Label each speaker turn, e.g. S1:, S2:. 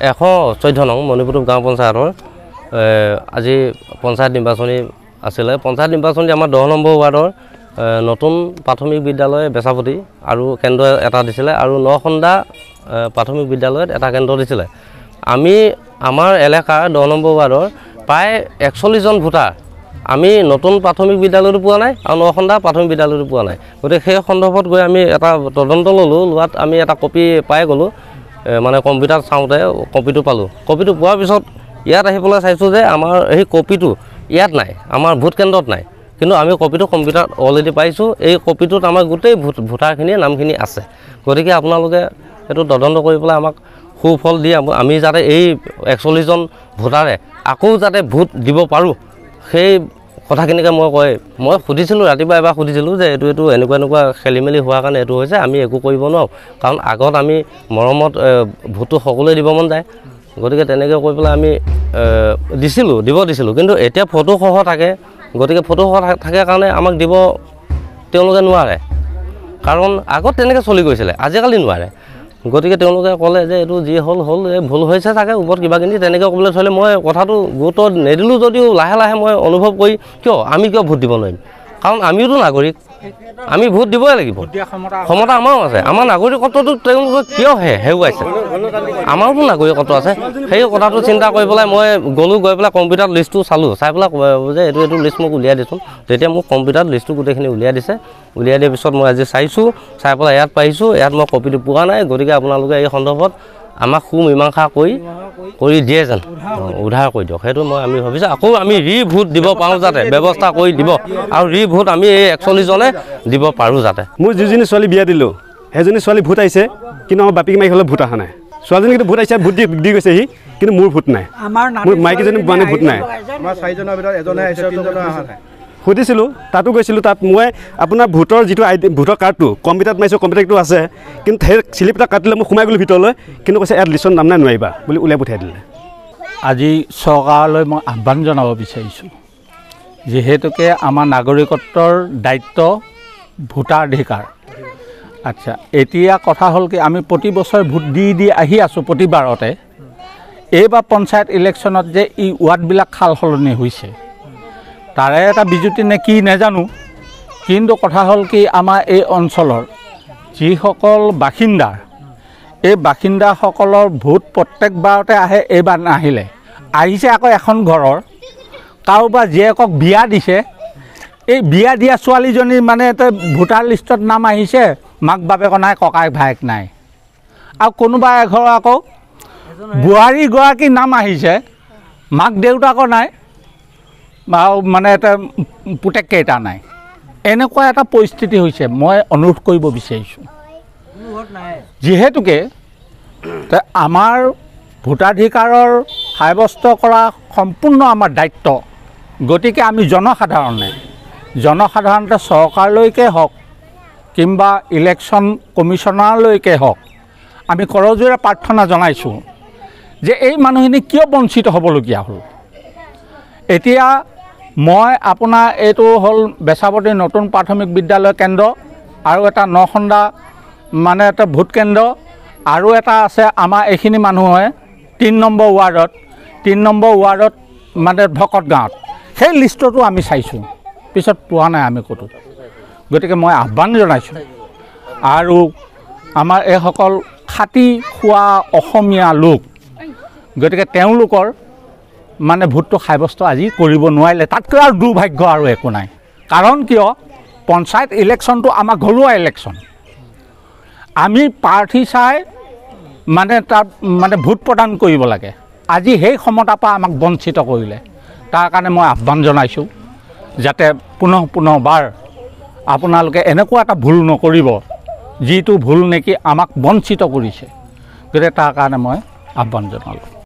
S1: 114 নং মণিপুৰ গাঁও পঞ্চায়তৰ আজি পঞ্চায়ত নিৰ্বাচনী আছিলে। পঞ্চায়ত নিৰ্বাচনী আমাৰ 10 নম্বৰ ৱাৰ্ডৰ নতুন প্ৰাথমিক বিদ্যালয় বেচাপতি আৰু কেন্দ্ৰ এটা দিছিলে আৰু নখন্দা প্ৰাথমিক বিদ্যালয়ত এটা কেন্দ্ৰ দিছিলে। আমি আমাৰ এলেকাৰ 10 নম্বৰ ৱাৰ্ডৰ প্ৰায় 41 জন ভোটাৰ আমি নতুন প্ৰাথমিক বিদ্যালয়তো পোৱা নাই আৰু নখন্দা প্ৰাথমিক বিদ্যালয়তো পোৱা নাই। গতিকে সেই সন্দৰ্ভত গৈ আমি এটা তদন্ত ল'লোঁ। লোৱাত আমি এটা কপি পাই গ'লোঁ, মানে কম্পিউটাৰত চাওঁতে কপিটো পালোঁ। কপিটো পোৱাৰ পিছত ইয়াত আহি পেলাই চাইছোঁ যে আমাৰ এই কপিটো ইয়াত নাই, আমাৰ ভোট কেন্দ্ৰত নাই, কিন্তু আমি কপিটো কম্পিউটাৰত অলৰেডি পাইছোঁ। এই কপিটোত আমাৰ গোটেই ভোটাৰখিনিৰ নামখিনি আছে। গতিকে আপোনালোকে এইটো তদন্ত কৰি পেলাই আমাক সুফল দি আমি যাতে এই 41 জন ভোটাৰে আকৌ যাতে ভোট দিব পাৰোঁ, সেই কথাখিনিকে মই সুধিছিলোঁ, ৰাতিপুৱা এবাৰ সুধিছিলোঁ যে এইটো এনেকুৱা খেলি মেলি হোৱাৰ কাৰণে এইটো হৈছে, আমি একো কৰিব নোৱাৰোঁ, কাৰণ আগত আমি মৰমত ভোটটো সকলোৱে দিব মন যায়। গতিকে তেনেকৈ কৈ পেলাই আমি দিব দিছিলোঁ, কিন্তু এতিয়া ফটোসহ থাকে। গতিকে ফটোসহ থাকে কাৰণে আমাক দিব তেওঁলোকে নোৱাৰে, কাৰণ আগত তেনেকৈ চলি গৈছিলে, আজিকালি নোৱাৰে। গতিকে তেওঁলোকে ক'লে যে এইটো যি হ'ল এই ভুল হৈছে চাগে, ওপৰত কিবাকিনি তেনেকৈ ক'বলৈ থ'লে মই কথাটো গুৰুত্ব নিদিলোঁ যদিও লাহে লাহে মই অনুভৱ কৰি আমি কিয় ভোট দিব নোৱাৰিম, কাৰণ আমিওতো নাগৰিক, আমি ভোট দিবই লাগিব, ক্ষমতা আমাৰো আছে। আমাৰ নাগৰিকত্বটো তেওঁলোকে কিয় হেৰুৱাইছে, আমাৰোতো নাগৰিকত্ব আছে। সেই কথাটো চিন্তা কৰি পেলাই মই গ'লোঁ, গৈ পেলাই কম্পিউটাৰত লিষ্টটো চালোঁ, চাই পেলাই যে এইটো লিষ্ট মোক উলিয়াই দিছোঁ। তেতিয়া মোক কম্পিউটাৰত লিষ্টটো গোটেইখিনি উলিয়াই দিছে। উলিয়াই দিয়াৰ পিছত মই আজি চাইছোঁ, চাই পেলাই ইয়াত পাইছোঁ, ইয়াত মই কপিটো পোৱা নাই। গতিকে আপোনালোকে এই সন্দৰ্ভত আমাক সুমীমাংসা কৰি দিয়ে যেন, উদ্ধাৰ কৰি দিয়ক, সেইটো আমি ভাবিছোঁ। আকৌ আমি ভোট দিব পাৰোঁ যাতে ব্যৱস্থা কৰি দিব, আৰু ভোট আমি এই 41 জনে দিব পাৰোঁ যাতে।
S2: মোৰ যিজনী ছোৱালী বিয়া দিলোঁ, সেইজনী ছোৱালী ভোট আহিছে, কিন্তু আমাৰ বাপেকি মাইকী হ'লে ভোট অহা নাই। ছোৱালীজনী কিন্তু ভোট আহিছে, ভোট দি গৈছে সি, কিন্তু মোৰ ভোট নাই, মোৰ মাইকীজনী মানে ভোট নাই। সুধিছিলোঁ, তাতো গৈছিলোঁ, তাত মই আপোনাৰ ভোটৰ যিটো ভোটৰ কাৰ্ডটো কম্পিউটাৰত মাৰিছোঁ, কম্পিউটাৰটো আছে, কিন্তু সেই শ্লিপ এটা কাটিলে মই সোমাই গ'লোঁ ভিতৰলৈ, কিন্তু কৈছে ইয়াত লিষ্টত নাম নাই, নোৱাৰিবা বুলি উলিয়াই পঠিয়াই দিলে।
S3: আজি চৰকাৰলৈ মই আহ্বান জনাব বিচাৰিছোঁ, যিহেতুকে আমাৰ নাগৰিকত্বৰ দায়িত্ব ভোটাধিকাৰ। আচ্ছা, এতিয়া কথা হ'ল কি, আমি প্ৰতি বছৰে ভোট দি আহি আছোঁ প্ৰতিবাৰতে। এইবাৰ পঞ্চায়ত ইলেকশ্যনত যে এই ৱাৰ্ডবিলাক সাল সলনি হৈছে, তাৰে এটা বিজুতি নে কি নাজানো, কিন্তু কথা হ'ল কি, আমাৰ এই অঞ্চলৰ যিসকল বাসিন্দা, এই বাসিন্দাসকলৰ ভোট প্ৰত্যেকবাৰতে আহে। এইবাৰ নাহিলে, আহিছে আকৌ এখন ঘৰৰ কাৰোবাৰ জীয়েকক বিয়া দিছে, এই বিয়া দিয়া ছোৱালীজনীৰ মানে এটা ভোটাৰ লিষ্টত নাম আহিছে, মাক বাপেক নাই, ককায়েক ভায়েক নাই। আৰু কোনোবা এঘৰ আকৌ বোৱাৰীগৰাকীৰ নাম আহিছে, মাক দেউতাকৰ নাই, আৰু মানে এটা পুতেককেইটা নাই। এনেকুৱা এটা পৰিস্থিতি হৈছে। মই অনুৰোধ কৰিব বিচাৰিছোঁ, যিহেতুকে আমাৰ ভোটাধিকাৰৰ সাব্যস্ত কৰা সম্পূৰ্ণ আমাৰ দায়িত্ব। গতিকে আমি জনসাধাৰণতে চৰকাৰলৈকে হওক কিংবা ইলেকশ্যন কমিশ্যনাৰলৈকে হওক, আমি কৰজোৰে প্ৰাৰ্থনা জনাইছোঁ যে এই মানুহখিনি কিয় বঞ্চিত হ'বলগীয়া হ'ল। এতিয়া মই আপোনাৰ এইটো হ'ল বেচাপতি নতুন প্ৰাথমিক বিদ্যালয় কেন্দ্ৰ, আৰু এটা নখন্দা মানে এটা ভোট কেন্দ্ৰ, আৰু এটা আছে আমাৰ এইখিনি মানুহে 3 নম্বৰ ৱাৰ্ডত মানে ভকত গাঁৱত। সেই লিষ্টটো আমি চাইছোঁ, পিছত পোৱা নাই আমি ক'তো। গতিকে মই আহ্বান জনাইছোঁ, আৰু আমাৰ এইসকল খাটি খোৱা অসমীয়া লোক, গতিকে তেওঁলোকৰ মানে ভোটটো সাব্যস্ত আজি কৰিব নোৱাৰিলে, তাতকৈ আৰু দুৰ্ভাগ্য আৰু একো নাই। কাৰণ কিয়, পঞ্চায়ত ইলেকশ্যনটো আমাৰ ঘৰুৱা ইলেকশ্যন, আমি প্ৰাৰ্থী চাই মানে তাত মানে ভোট প্ৰদান কৰিব লাগে। আজি সেই ক্ষমতাৰ পৰা আমাক বঞ্চিত কৰিলে, তাৰ কাৰণে মই আহ্বান জনাইছোঁ যাতে পুনৰবাৰ আপোনালোকে এনেকুৱা এটা ভুল নকৰিব, যিটো ভুল নেকি আমাক বঞ্চিত কৰিছে। গতিকে তাৰ কাৰণে মই আহ্বান জনালোঁ।